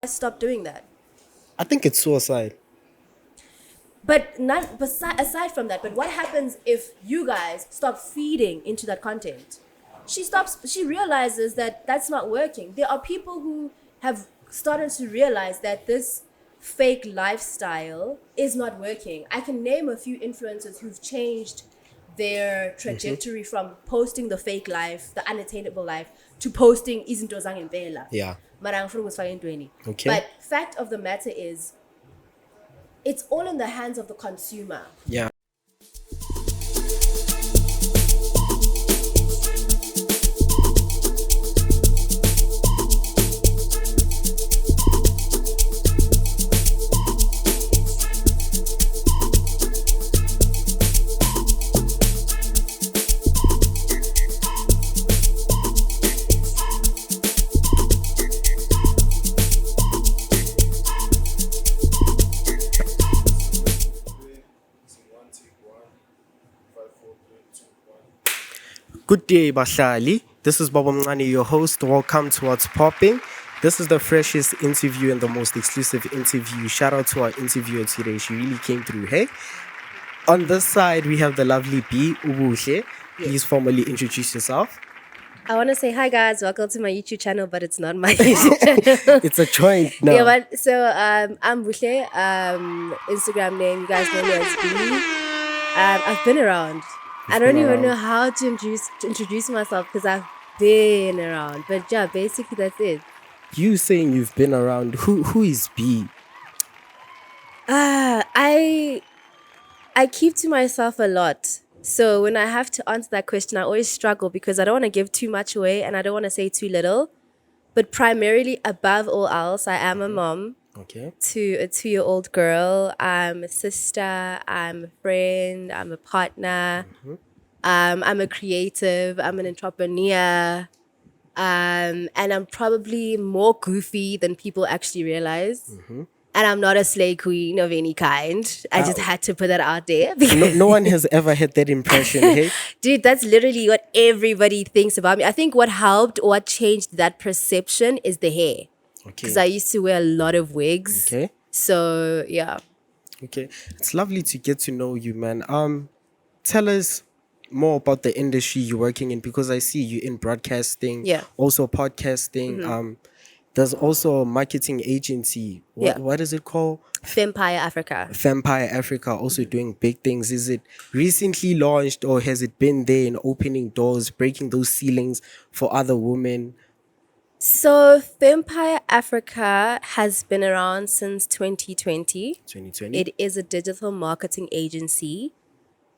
stop doing that? I think it's suicide. But not aside from that, but what happens if you guys stop feeding into that content? She realizes that that's not working. There are people who have started to realize that this fake lifestyle is not working. I can name a few influencers who've changed their trajectory from posting the fake life, the unattainable life, to posting izinto zangempela. Yeah. Mara angifuna ukuzifaka entweni. Okay. But fact of the matter is, it's all in the hands of the consumer. Yeah. Good day, Bahlali. This is Babaomncane, your host. Welcome to Whatspoppin. This is the freshest interview and the most exclusive interview. Shout out to our interviewer today. She really came through, hey? On this side, we have the lovely Bhee, Ubuhle. Please formally introduce yourself. I want to say hi guys, welcome to my YouTube channel, but it's not my YouTube channel. It's a joint now. Yeah, but so I'm Bhee. Instagram name, you guys know me as Bhee. I've been around. I don't even know how to introduce myself because I've been around. But yeah, basically that's it. You saying you've been around, who is Bhee? I keep to myself a lot. So when I have to answer that question, I always struggle because I don't want to give too much away and I don't want to say too little. But primarily, above all else, I am a mom. Okay. To a 2-year-old girl. I'm a sister, I'm a friend, I'm a partner, I'm a creative, I'm an entrepreneur, and I'm probably more goofy than people actually realize. And I'm not a slay queen of any kind. I just had to put that out there. No one has ever had that impression, hey? Dude, that's literally what everybody thinks about me. I think what helped or what changed that perception is the hair. Because I used to wear a lot of wigs. Okay. So, yeah. Okay. It's lovely to get to know you, man. Tell us more about the industry you're working in because I see you in broadcasting, also podcasting. There's also a marketing agency. What is it called? Fempire Afrika. Fempire Afrika, also doing big things. Is it recently launched or has it been there in opening doors, breaking those ceilings for other women? So Fempire Afrika has been around since 2020. 2020? It is a digital marketing agency.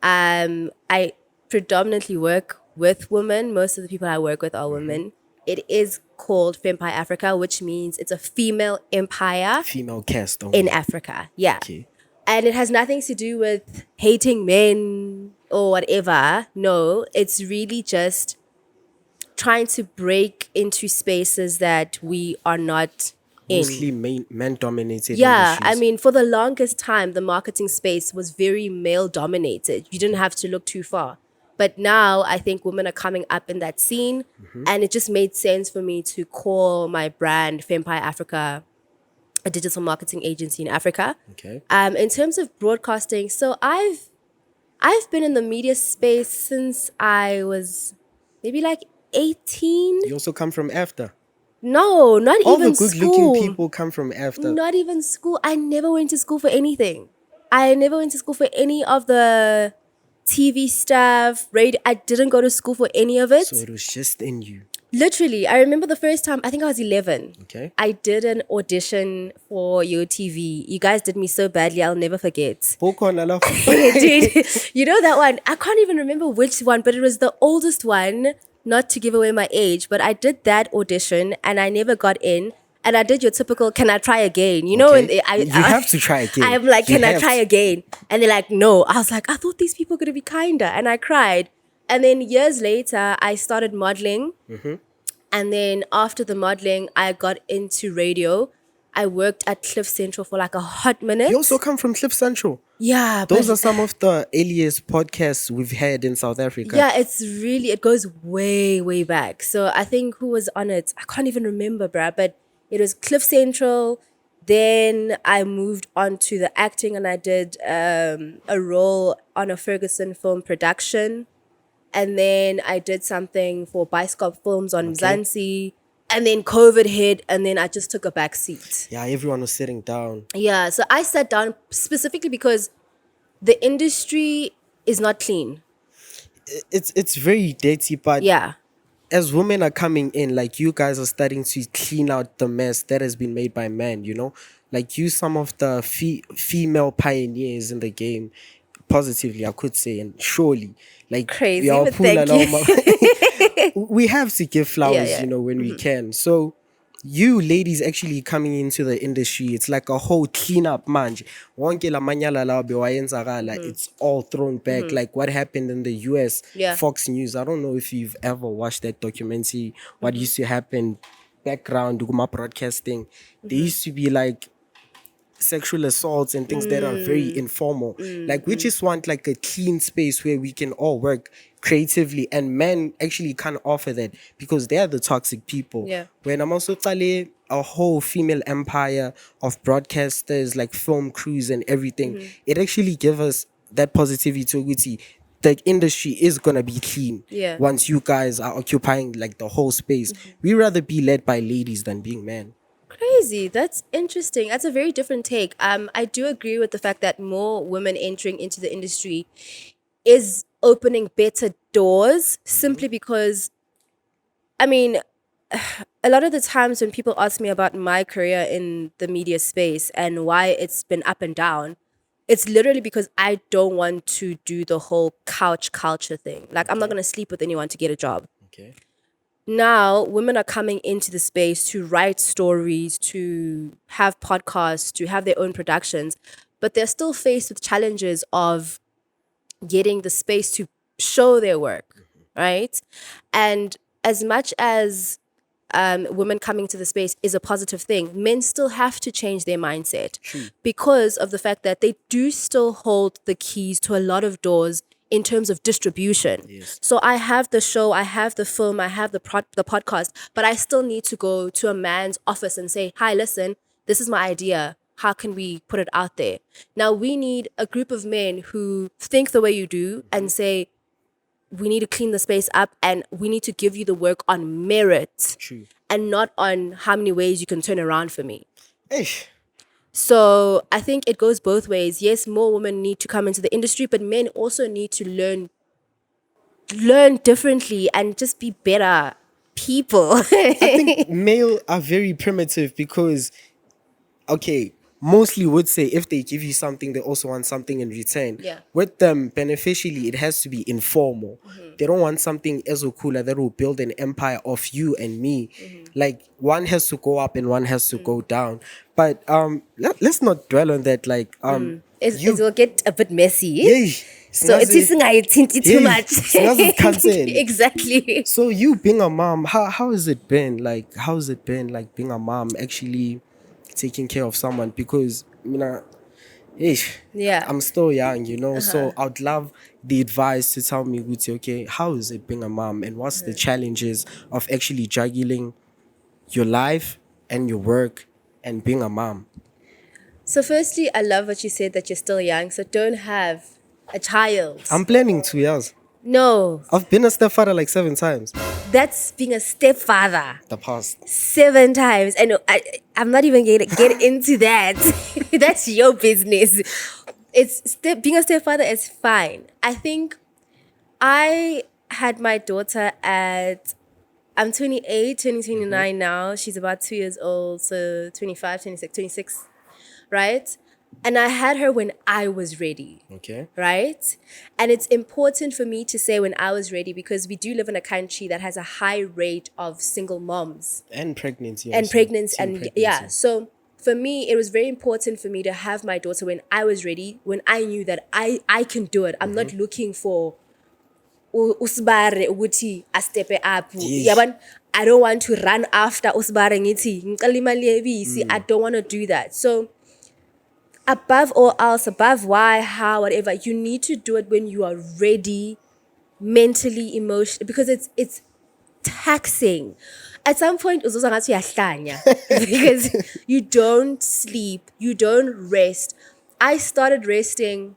I predominantly work with women. Most of the people I work with are women. It is called Fempire Afrika, which means it's a female empire. Female cast only. In Africa, yeah. Okay. And it has nothing to do with hating men or whatever. No, it's really just trying to break into spaces that we are not in. Mostly men-dominated Yeah, industries. I mean, for the longest time, the marketing space was very male-dominated. You didn't have to look too far. But now I think women are coming up in that scene. And it just made sense for me to call my brand Fempire Afrika a digital marketing agency in Africa. Okay. In terms of broadcasting, so I've been in the media space since I was maybe like 18. You also come from AFTA. No, not All even the good-looking school. people come from AFTA. Not even school. I never went to school for anything. I never went to school for any of the TV stuff, radio. I didn't go to school for any of it. So it was just in you. Literally, I remember the first time, I think I was 11. Okay. I did an audition for YoTV. You guys did me so badly, I'll never forget. Dude, you know that one? I can't even remember which one, but it was the oldest one, not to give away my age, but I did that audition and I never got in. And I did your typical, can I try again? You know, when you have to try again. I'm like, can I try again? And they're like, no. I was like, I thought these people were going to be kinder. And I cried. And then years later, I started modeling. And then after the modeling, I got into radio. I worked at Cliff Central for like a hot minute. You also come from Cliff Central. Yeah. Those are some of the earliest podcasts we've had in South Africa. Yeah, it goes way, way back. So I think who was on it? I can't even remember, bruh. But It was Cliff Central. Then I moved on to the acting, and I did a role on a Ferguson film production. And then I did something for Bioscope Films on Mzansi. And then COVID hit, and then I just took a back seat. Yeah, everyone was sitting down. Yeah, so I sat down specifically because the industry is not clean. It's very dirty, but Yeah. as women are coming in, like you guys are starting to clean out the mess that has been made by men, you know? Like you, some of the female pioneers in the game, positively, I could say, and surely. Like Crazy, are but pulling thank out we have to give flowers, yeah. you know, when we can. So you ladies actually coming into the industry, it's like a whole cleanup manje. Wonke la manyala la bewayenzakala, it's all thrown back. Like what happened in the US, Yeah. Fox News. I don't know if you've ever watched that documentary, what used to happen background, Guma broadcasting. There used to be like sexual assaults and things that are very informal. Like we just want like a clean space where we can all work creatively, and men actually can't offer that because they are the toxic people. Yeah. When I'm also telling a whole female empire of broadcasters, like film crews and everything, it actually gives us that positivity to the industry is gonna be clean. Yeah. Once you guys are occupying like the whole space. We rather be led by ladies than being men. Crazy. That's interesting. That's a very different take. I do agree with the fact that more women entering into the industry is opening better doors simply because, I mean, a lot of the times when people ask me about my career in the media space and why it's been up and down, it's literally because I don't want to do the whole couch culture thing. Like, I'm not going to sleep with anyone to get a job. Okay. Now women are coming into the space to write stories, to have podcasts, to have their own productions, but they're still faced with challenges of getting the space to show their work, right? And as much as women coming to the space is a positive thing, men still have to change their mindset because of the fact that they do still hold the keys to a lot of doors in terms of distribution. Yes. So I have the show, I have the film, I have the podcast, but I still need to go to a man's office and say, hi, listen, this is my idea. How can we put it out there? Now we need a group of men who think the way you do and say, we need to clean the space up and we need to give you the work on merit and not on how many ways you can turn around for me. Ish. So I think it goes both ways. Yes, more women need to come into the industry, but men also need to learn differently and just be better people. I think male are very primitive because, okay, mostly would say if they give you something, they also want something in return. Yeah. With them, beneficially, it has to be informal. They don't want something ezokula that will build an empire of you and me. Like one has to go up and one has to go down. But let's not dwell on that. Like It will get a bit messy. Yay. So it isn't too much. Exactly. Exactly. So you being a mom, how has it been? Like how's it been like being a mom actually taking care of someone? Because Yeah. I'm still young, you know. So I'd love the advice to tell me, Guti, okay, how is it being a mom and what's the challenges of actually juggling your life and your work and being a mom? So firstly, I love what you said that you're still young, so don't have a child. I'm planning 2 years. No, I've been a stepfather like 7 times. that's being a stepfather. The past. 7 times. And I'm not even going to get into that. That's your business. Being a stepfather is fine. I think I had my daughter I'm 28, 29 now. She's about 2 years old, so 25, 26, right? And I had her when I was ready. Okay. Right? And it's important for me to say when I was ready because we do live in a country that has a high rate of single moms. And pregnancy. And also. pregnancy. Teen And pregnancy. yeah, so for me, it was very important for me to have my daughter when I was ready, when I knew that I can do it. I'm not looking for usibare ukuthi a step up. Yes. Yabona, I don't want to run after usibare ngithi ngicela imali yebisi. I don't want to do that. So above all else, above why, how, whatever, you need to do it when you are ready, mentally, emotionally, because it's taxing. at some point uzoza ngathi uyahlanya because you don't sleep, you don't rest. I started resting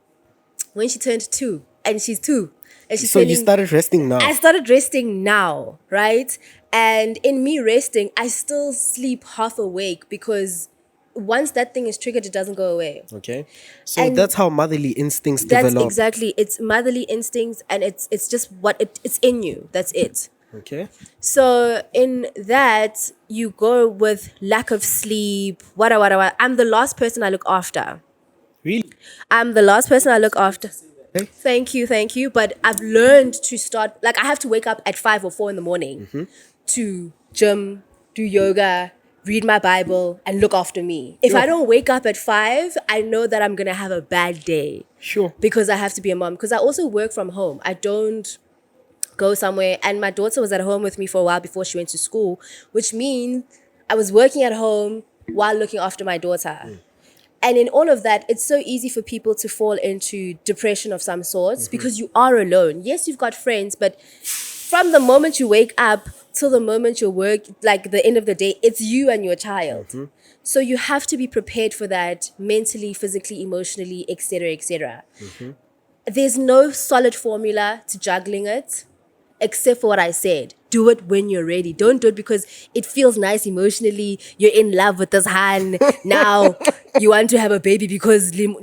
when she turned 2, and she's 2. And she's So you started resting now? I started resting now, right? And in me resting, I still sleep half awake because once that thing is triggered, it doesn't go away. Okay. So And that's how motherly instincts That's develop. exactly, it's motherly instincts, and it's just what it's in you. That's it. Okay. So in that, you go with lack of sleep, what. I'm the last person I look after. Really? I'm the last person I look after. Hey. Thank you. But I've learned to start, like I have to wake up at 5 or 4 in the morning to gym, do yoga, read my Bible, and look after me. If I don't wake up at 5, I know that I'm going to have a bad day. Sure. Because I have to be a mom. Because I also work from home. I don't go somewhere. And my daughter was at home with me for a while before she went to school, which means I was working at home while looking after my daughter. And in all of that, it's so easy for people to fall into depression of some sorts because you are alone. Yes, you've got friends, but from the moment you wake up till the moment you work, like the end of the day, it's you and your child. So you have to be prepared for that mentally, physically, emotionally, etc., etc. There's no solid formula to juggling it, except for what I said. Do it when you're ready. Don't do it because it feels nice emotionally. You're in love with this hand. Now you want to have a baby because no,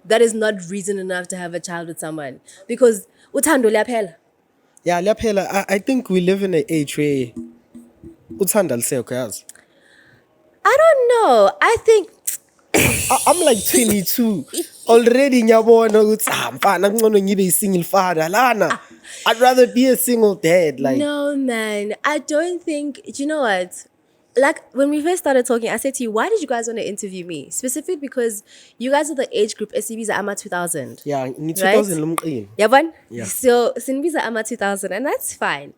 that is not reason enough to have a child with someone. Because uthando liyaphela. Yeah, liyaphela. I think we live in an age where uthanda lisekho yazi. I don't know. I think I'm like 22 already. Ngiyabona ukuthi mfana ngcono ngibe single father lana. I'd rather be a single dad. Like no, man. I don't think. Do you know what? Like when we first started talking, I said to you, why did you guys want to interview me? Specifically because you guys are the age group SCBs are AMA 2000. yeah, in 2000 lumqini. Yabon? Yeah. So Sinbiza AMA 2000, and that's fine.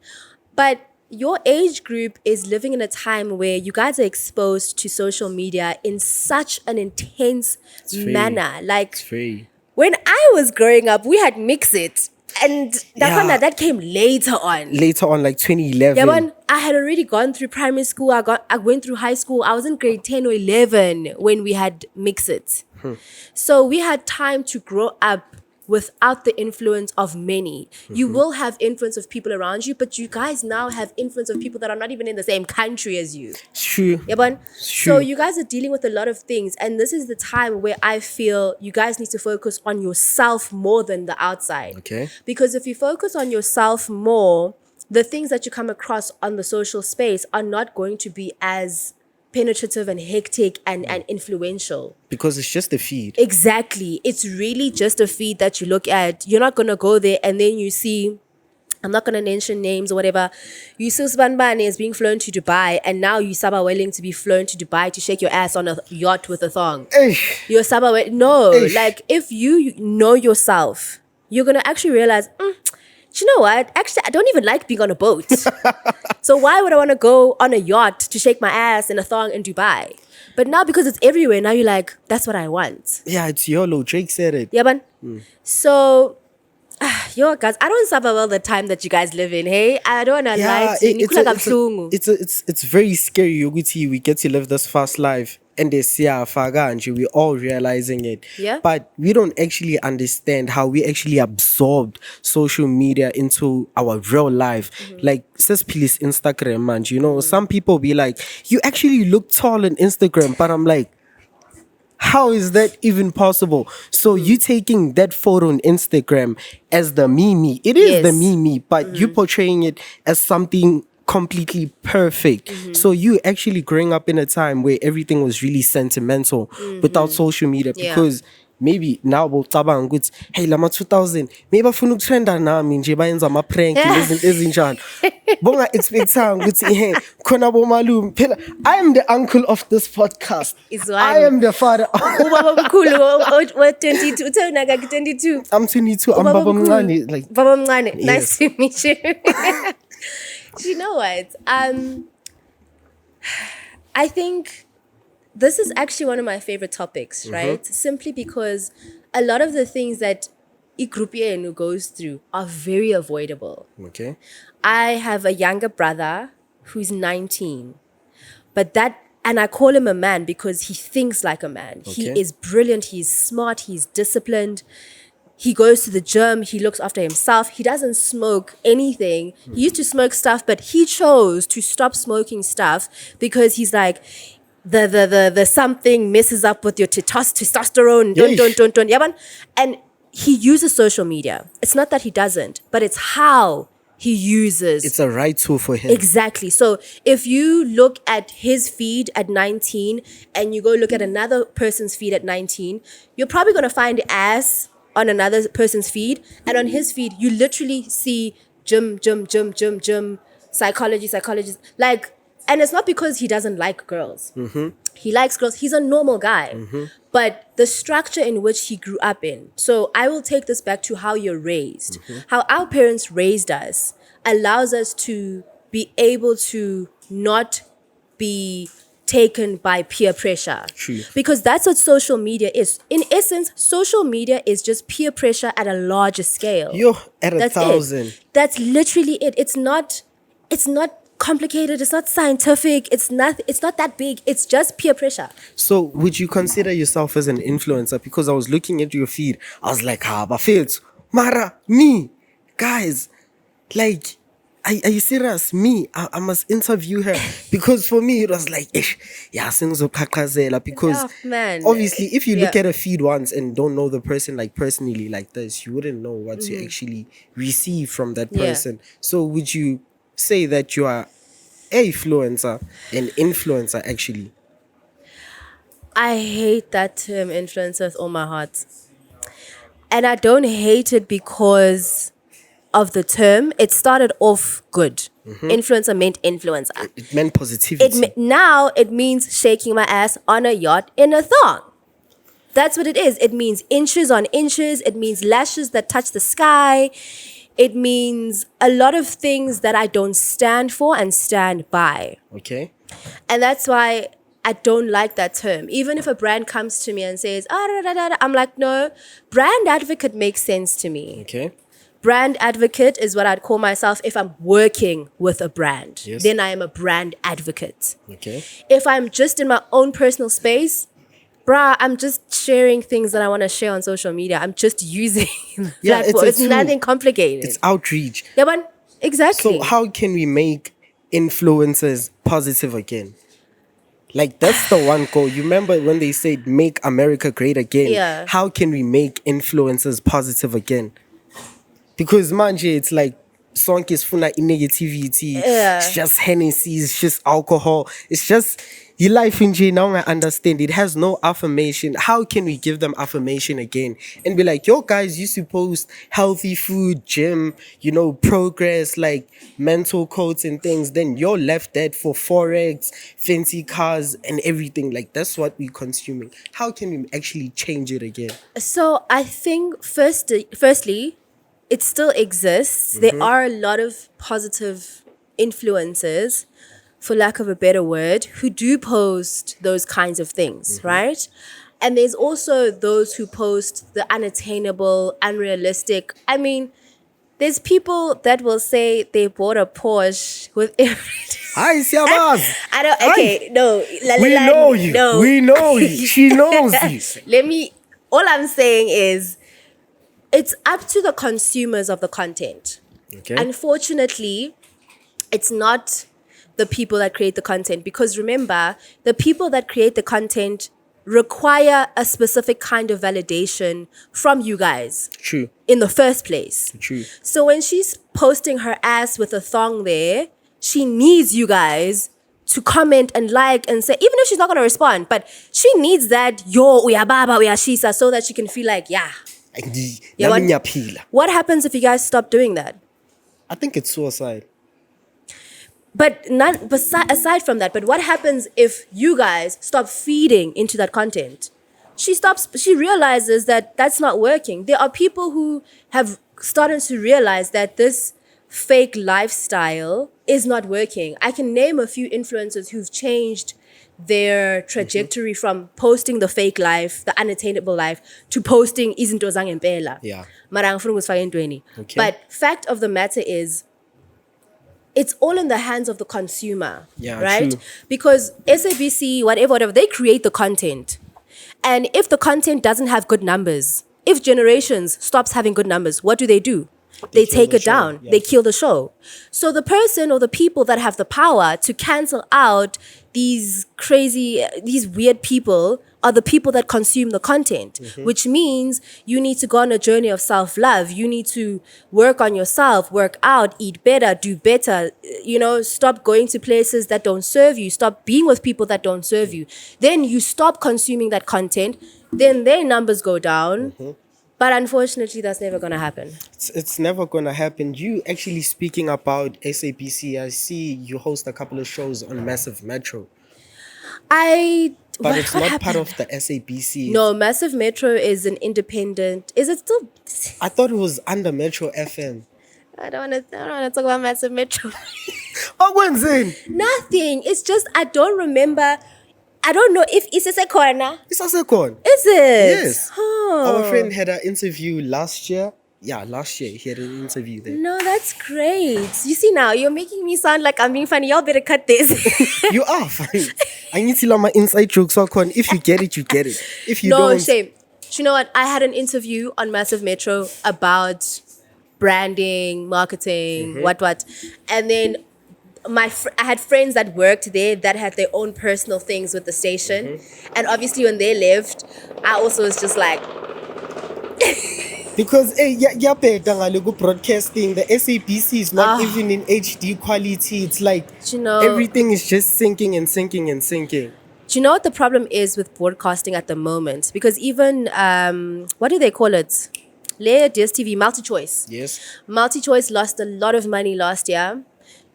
But your age group is living in a time where you guys are exposed to social media in such an intense manner. Like It's very. when I was growing up, we had Mix It. And that came later on. Later on, like 2011. Yeah, but I had already gone through primary school. I went through high school. I was in grade 10 or 11 when we had Mix It. So we had time to grow up without the influence of many. You will have influence of people around you, but you guys now have influence of people that are not even in the same country as you. It's true. Yeah, but True. so you guys are dealing with a lot of things, and this is the time where I feel you guys need to focus on yourself more than the outside. Okay. Because if you focus on yourself more, the things that you come across on the social space are not going to be as penetrative and hectic and influential. Because it's just a feed. Exactly. It's really just a feed that you look at. You're not going to go there and then you see, I'm not going to mention names or whatever. You see Sbanbane is being flown to Dubai, and now you Saba willing to be flown to Dubai to shake your ass on a yacht with a thong. You're Saba. No, like if you know yourself, you're going to actually realize, do you know what? Actually, I don't even like being on a boat. So why would I want to go on a yacht to shake my ass in a thong in Dubai? But now because it's everywhere, now you're like, that's what I want. Yeah, it's YOLO. Drake said it. Yeah, man. So, yo, guys, I don't suffer well the time that you guys live in, hey? I don't want to lie to you. It's very scary, Yoguti. We get to live this fast life. And we're all realizing it. Yeah. But we don't actually understand how we actually absorbed social media into our real life. Like, says please Instagram, man. You know, some people be like, you actually look tall on Instagram. But I'm like, how is that even possible? So you taking that photo on Instagram as the me. It is the me, but you portraying it as something completely perfect. So you actually growing up in a time where everything was really sentimental without social media, because maybe now bocabanga ukuthi hey lama 2000 maybe bafuna ukutrenda nami nje bayenza ama prank nezinto ezinjalo bonga expectanga ukuthi hey khona bomalume phela I am the uncle of this podcast. I am the father. Ubabamkhulu what 22 uthona ka 22. I'm 22. I'm Babaomncane, like Babaomncane. Yes. Nice to meet you. Do you know what? I think this is actually one of my favorite topics, right? Simply because a lot of the things that group who goes through are very avoidable. Okay. I have a younger brother who's 19, and I call him a man because he thinks like a man. Okay. He is brilliant. He's smart. He's disciplined. He goes to the gym. He looks after himself. He doesn't smoke anything. He used to smoke stuff, but he chose to stop smoking stuff because he's like, the something messes up with your testosterone. Don't. Yeah, man. And he uses social media. It's not that he doesn't, but it's how he uses. It's a right tool for him. Exactly. So if you look at his feed at 19 and you go look at another person's feed at 19, you're probably going to find ass on another person's feed. And on his feed, you literally see gym, psychology. Like, and it's not because he doesn't like girls. Mm-hmm. He likes girls. He's a normal guy. Mm-hmm. But the structure in which he grew up in. So I will take this back to how you're raised. Mm-hmm. How our parents raised us allows us to be able to not be taken by peer pressure. True. Because that's what social media is. In essence, social media is just peer pressure at a larger scale. Yo, at That's 1,000. it. That's literally it. It's not complicated. It's not scientific. It's not that big. It's just peer pressure. So would you consider yourself as an influencer? Because I was looking at your feed, I was like, Bafels, Mara, me, guys, like, are you serious? Me, I must interview her. Because for me, it was like, because man. obviously, if you look at a feed once and don't know the person like personally like this, you wouldn't know what you actually receive from that person. So would you say that you are an influencer actually? I hate that term influencer with all my heart. And I don't hate it because of the term. It started off good. Influencer meant influencer. It meant positivity. Now it means shaking my ass on a yacht in a thong. That's what it is. It means inches on inches. It means lashes that touch the sky. It means a lot of things that I don't stand for and stand by. Okay. And that's why I don't like that term. Even if a brand comes to me and says, I'm like, no, brand advocate makes sense to me. Okay. Brand advocate is what I'd call myself if I'm working with a brand. Yes. Then I am a brand advocate. Okay. If I'm just in my own personal space, I'm just sharing things that I want to share on social media. I'm just using the platform. It's nothing complicated. It's outreach. Yeah, but exactly. So how can we make influencers positive again? Like, that's the one goal. You remember when they said make America great again? Yeah. How can we make influencers positive again? Because manje, it's like sonke is funa negativity. It's just Hennessy, it's just alcohol. It's just your life in J. Now I understand it has no affirmation. How can we give them affirmation again and be like, yo guys, you supposed healthy food, gym, progress, like mental quotes and things. Then you're left dead for forex, fancy cars, and everything. Like, that's what we're consuming. How can we actually change it again? So I think firstly, it still exists. There are a lot of positive influencers, for lack of a better word, who do post those kinds of things, right? And there's also those who post the unattainable, unrealistic. I mean, there's people that will say they bought a Porsche with everything. Hi, Siabaz. I don't. Okay, no. We know you. No. We know you. She knows you. All I'm saying is, it's up to the consumers of the content. Okay. Unfortunately, it's not the people that create the content, because remember, the people that create the content require a specific kind of validation from you guys. True. In the first place. True. So when she's posting her ass with a thong there, she needs you guys to comment and like and say, even if she's not going to respond, but she needs that, yo, we are baba, we are shisa, so that she can feel like, yeah. What happens if you guys stop doing that? I think it's suicide. But aside from that, but what happens if you guys stop feeding into that content? She realizes that that's not working. There are people who have started to realize that this fake lifestyle is not working. I can name a few influencers who've changed their trajectory from posting the fake life, the unattainable life, to posting izinto zangempela. Yeah. Mara angifuna ukuzifaka entweni. Okay. But fact of the matter is, it's all in the hands of the consumer, Yeah, right? true. Because SABC, whatever, they create the content. And if the content doesn't have good numbers, if Generations stops having good numbers, what do? They take the it show, down. yeah. They kill the show. So the person or the people that have the power to cancel out these crazy, these weird people are the people that consume the content, which means you need to go on a journey of self-love. You need to work on yourself, work out, eat better, do better, stop going to places that don't serve you, stop being with people that don't serve you. Then you stop consuming that content, then their numbers go down. But unfortunately, that's never going to happen. It's never going to happen. You actually speaking about SABC, I see you host a couple of shows on Massive Metro. But it's not part of the SABC. No, Massive Metro is an independent. Is it still? I thought it was under Metro FM. I don't want to talk about Massive Metro. Oh, when's in? Nothing. It's just I don't remember. I don't know if it's a corner. It's a second. Is it? Yes. Oh. Our friend had an interview last year. Yeah, last year he had an interview there. No, that's great. You see now, you're making me sound like I'm being funny. Y'all better cut this. You are funny. I need to learn my inside jokes. So if you get it, you get it. If you don't, no, shame. Do you know what? I had an interview on Massive Metro about branding, marketing, what. And then I had friends that worked there that had their own personal things with the station. And obviously when they left, I also was just like... Because broadcasting, the SABC is not even in HD quality. It's like everything is just sinking and sinking and sinking. Do you know what the problem is with broadcasting at the moment? Because even, what do they call it? Layer DSTV, MultiChoice. Yes. MultiChoice lost a lot of money last year.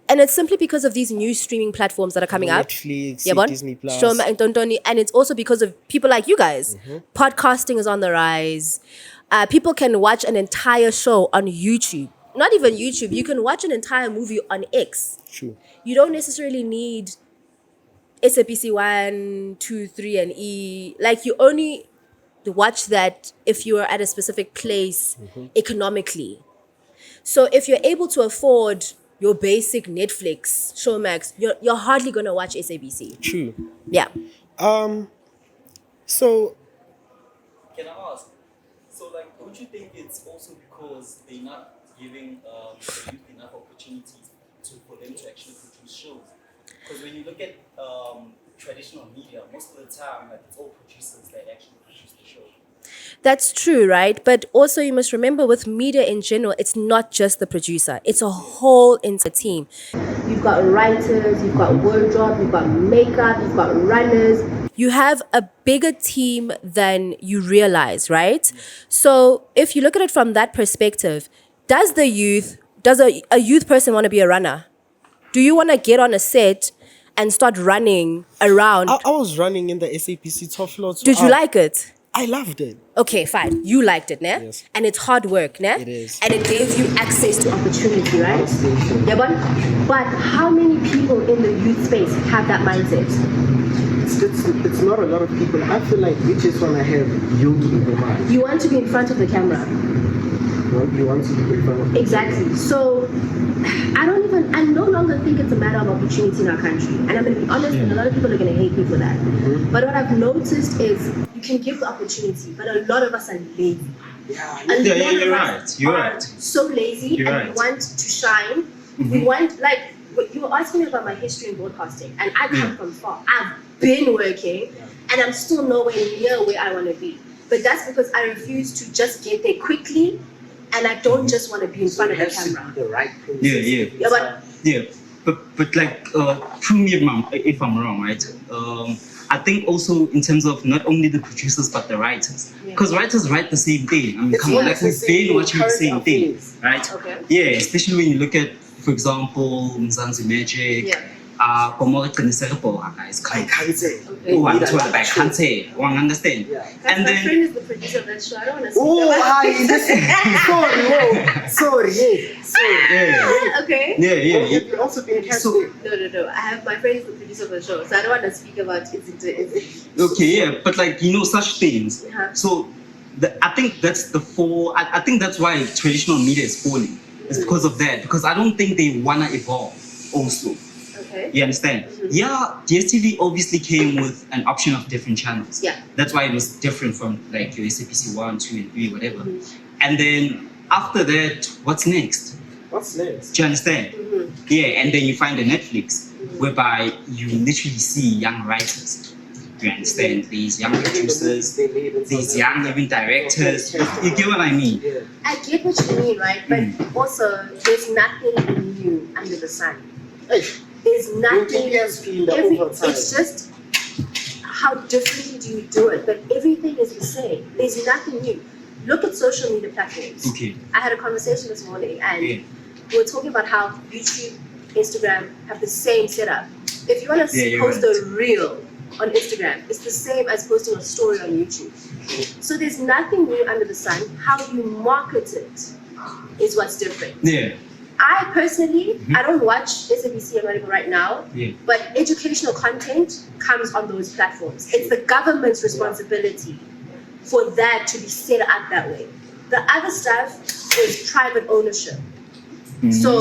And it's simply because of these new streaming platforms that are coming up. Netflix, Yabon? Disney Plus. Showma and Tontoni. And it's also because of people like you guys. Podcasting is on the rise. People can watch an entire show on YouTube. Not even YouTube. You can watch an entire movie on X. True. You don't necessarily need SABC 1, 2, 3, and E. Like, you only watch that if you are at a specific place economically. So if you're able to afford your basic Netflix, Showmax, you're hardly going to watch SABC. True. Yeah. So... Can I ask? So, like, don't you think it's also because they're not giving the youth enough opportunities for them to actually produce shows? Because when you look at traditional media, most of the time, like, it's all producers that actually produce the show. That's true, right? But also you must remember with media in general, it's not just the producer. It's a whole entire team. You've got writers, you've got wardrobe, you've got makeup, you've got runners. You have a bigger team than you realize, right? So if you look at it from that perspective, does a youth person want to be a runner? Do you want to get on a set and start running around? I was running in the SABC top floor. Did you like it? I loved it. Okay, fine. You liked it, ne? Yes. And it's hard work, ne? It is. And it gave you access to opportunity, right? Yeah, but how many people in the youth space have that mindset? It's not a lot of people. I feel like we just want to have youth in the mind. You want to be in front of the camera. You want to be in front of the Exactly. So I no longer think it's a matter of opportunity in our country. And I'm going to be honest, and a lot of people are going to hate me for that. But what I've noticed is you can give the opportunity, but a lot of us are lazy. You're right. You're right. So lazy, You're and right. we want to shine. We want, like, you were asking me about my history in broadcasting, and I come from far. I've been working, and I'm still nowhere near where I want to be. But that's because I refuse to just get there quickly, and I don't just want to be in front of the camera. the right person. Yeah, but like, prove me if I'm wrong, right? I think also in terms of not only the producers but the writers, because writers write the same thing. I mean, come on, like we've been watching the same thing, right? Okay. Yeah, especially when you look at, for example, Mzansi Magic. Yeah. guys. I can't say. Okay. Oh, I'm told I can't say. One understand. Yeah. And And my then friend is the producer of that show. I don't want to speak Oh, about hi. Sorry. yeah. Okay. Yeah. Have you also been cast So- there? No. I have my friend is the producer of the show, so I don't want to speak about it. Okay, yeah, but like such things. Uh-huh. So, I think that's I think that's why traditional media is falling. It's because of that. Because I don't think they wanna evolve. Also, Okay. you understand? Yeah, DSTV obviously came with an option of different channels. Yeah. That's why it was different from like your SABC 1, 2, and 3, whatever. And then after that, what's next? What's next? Do you understand? Yeah, and then you find a Netflix whereby you literally see young writers. Do you understand? These young producers, these young even directors. You get what I mean? Yeah. I get what you mean, right? But also, there's nothing new under the sun. Hey, There's you nothing. think PSP in the overtime? It's just how differently do you do it, but everything is the same. There's nothing new. Look at social media platforms. Okay. I had a conversation this morning, and Yeah. we were talking about how YouTube, Instagram have the same setup. If you want to Yeah, you're post right. a reel on Instagram, it's the same as posting a story on YouTube. So there's nothing new under the sun. How you market it is what's different. Yeah. I personally, I don't watch SABC America right now, Yeah. but educational content comes on those platforms. It's the government's responsibility for that to be set up that way. The other stuff is private ownership. So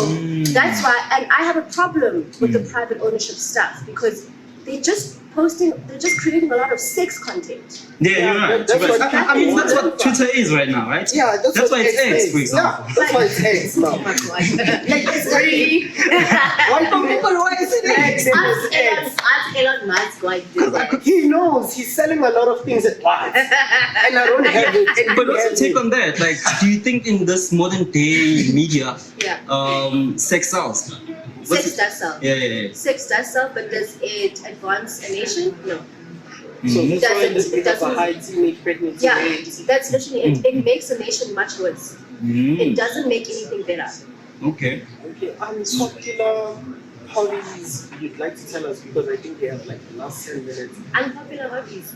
that's why, and I have a problem with the private ownership stuff because they're just creating a lot of sex content. Yeah, you're right. that's what I mean, that's what people- Twitter is right now, right? Yeah, that's why what it's X, for example. Yeah, that's why it's X Oh now. my god. Like, really? Why do people, why is it X? Ask Elon Musk why he did that. He knows he's selling a lot of things at once. And I don't have it. And But you also have take it. on that, like, do you think in this modern day media, Yeah. sex sells? Sex does sell. Yeah. Sex does sell, but does it advance a nation? No. So that's why Doesn't- we it have a doesn't- high teenage pregnancy Yeah, rate. that's literally it. It makes a nation much worse. It doesn't make anything better. Okay. Okay, popular hobbies you'd like to tell us because I think we have like the last 10 minutes. Unpopular hobbies.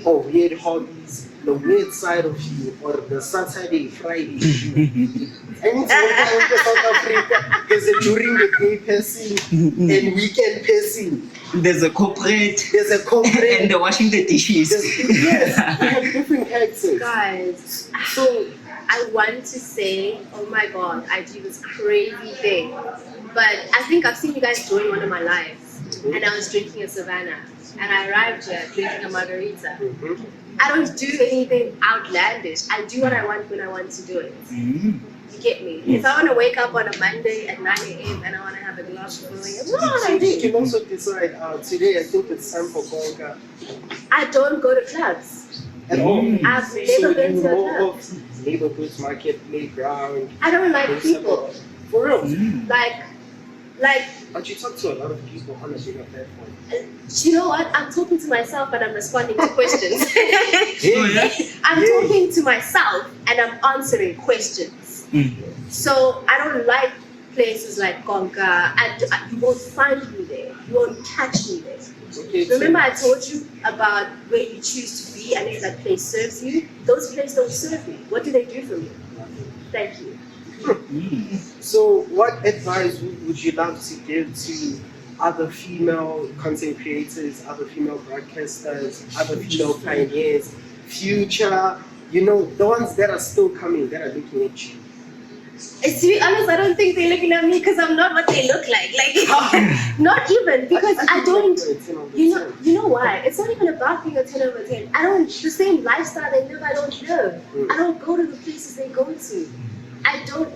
Or weird hobbies, the weird side of you, or the Saturday, Friday. I need to know the South Africa. There's a during the day person and weekend person. There's a corporate There's a and corporate. they're washing the dishes. Yes, we have different characters. Guys, so I want to say, oh my god, I do this crazy thing. But I think I've seen you guys join one of my lives. And I was drinking a Savannah. And I arrived here drinking a margarita. I don't do anything outlandish. I do what I want when I want to do it. You get me? If I want to wake up on a Monday at 9 a.m. and I want to have a glass of wine, that's what I You do. can also decide, today I think it's time for Bonga I don't go to clubs. at all. I've So never been you to a more club. of neighborhoods, market, playground. I don't like people. For real. Like, But you talk to a lot of people on a bigger platform. you know what? I'm talking to myself and I'm responding to questions. Oh, yeah? I'm talking to myself and I'm answering questions. So I don't like places like Konka. You won't find me there. You won't catch me there. Okay, Remember I told you about where you choose to be and if that place serves you? Those places don't serve me. What do they do for me? Thank you. So what advice would you love to give to other female content creators, other female broadcasters, other female pioneers, future, the ones that are still coming, that are looking at you? To be honest, I don't think they're looking at me because I'm not what they look like. Like, not even because I don't. You know why? It's not even about being a 10 over 10. I don't the same lifestyle they live. I don't live. I don't go to the places they go to.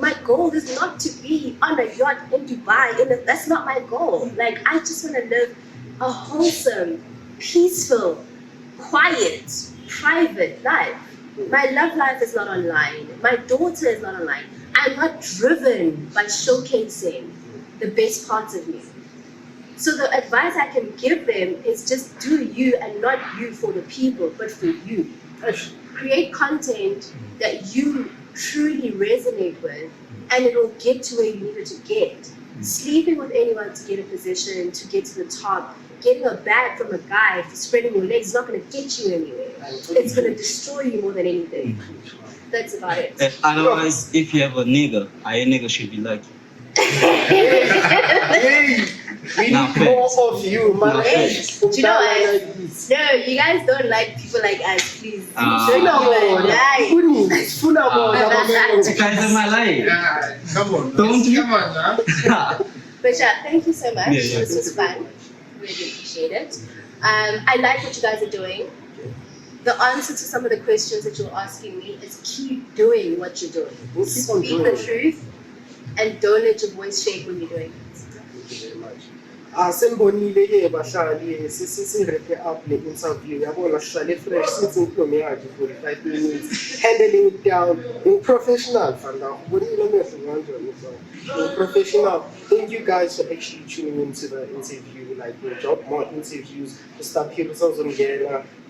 My goal is not to be on a yacht in Dubai. That's not my goal. Like, I just want to live a wholesome, peaceful, quiet, private life. My love life is not online. My daughter is not online. I'm not driven by showcasing the best parts of me. So the advice I can give them is just do you and not you for the people, but for you. Create content that you truly resonate with and it will get to where you need it to get. Sleeping with anyone to get a position, to get to the top, getting a bag from a guy for spreading your legs is not going to get you anywhere. It's going to destroy you more than anything. That's about it. Otherwise, if you have a nigga should be like you. Hey, we Now, need more of you, man. Now, Hey, do you know what? No, you guys don't like people like us, please. Don't lie. You guys are my life. Come on. Don't you? Come on now. But yeah, thank you so much. Yeah. This was fun. Really appreciate it. I like what you guys are doing. The answer to some of the questions that you're asking me is keep doing what you're doing. We'll keep on Speak doing the it. truth and don't let your voice shake when you're doing it. Thank you very much. Sembonile ke bahlali sisi up le interview yabona sihlale fresh sithi impilo yakhe 45 minutes handling it down in professional fanda ubonile mehlo kanjani so in professional. Thank you guys for actually tuning into the interview. Like we'll drop more interviews to start people something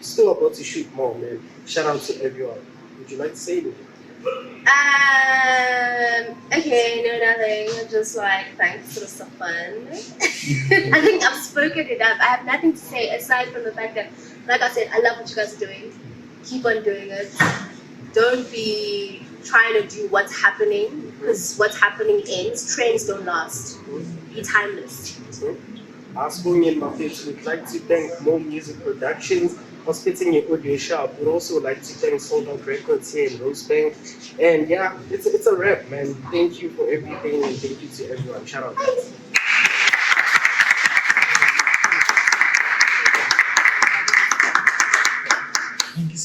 still about to shoot more, man. Shout out to everyone. Would you like to say anything? Okay, no, nothing. Just like, thanks, it was so fun. I think I've spoken enough. I have nothing to say aside from the fact that, like I said, I love what you guys are doing. Keep on doing it. Don't be trying to do what's happening, because what's happening ends. Trends don't last. Be timeless. Asking in my face, we'd like to thank More Music Productions for splitting your audio shop. We'd also like to thank Sold Out Records here in Rosebank. And yeah, it's a wrap, man. Thank you for everything and thank you to everyone. Shout out. Thank you.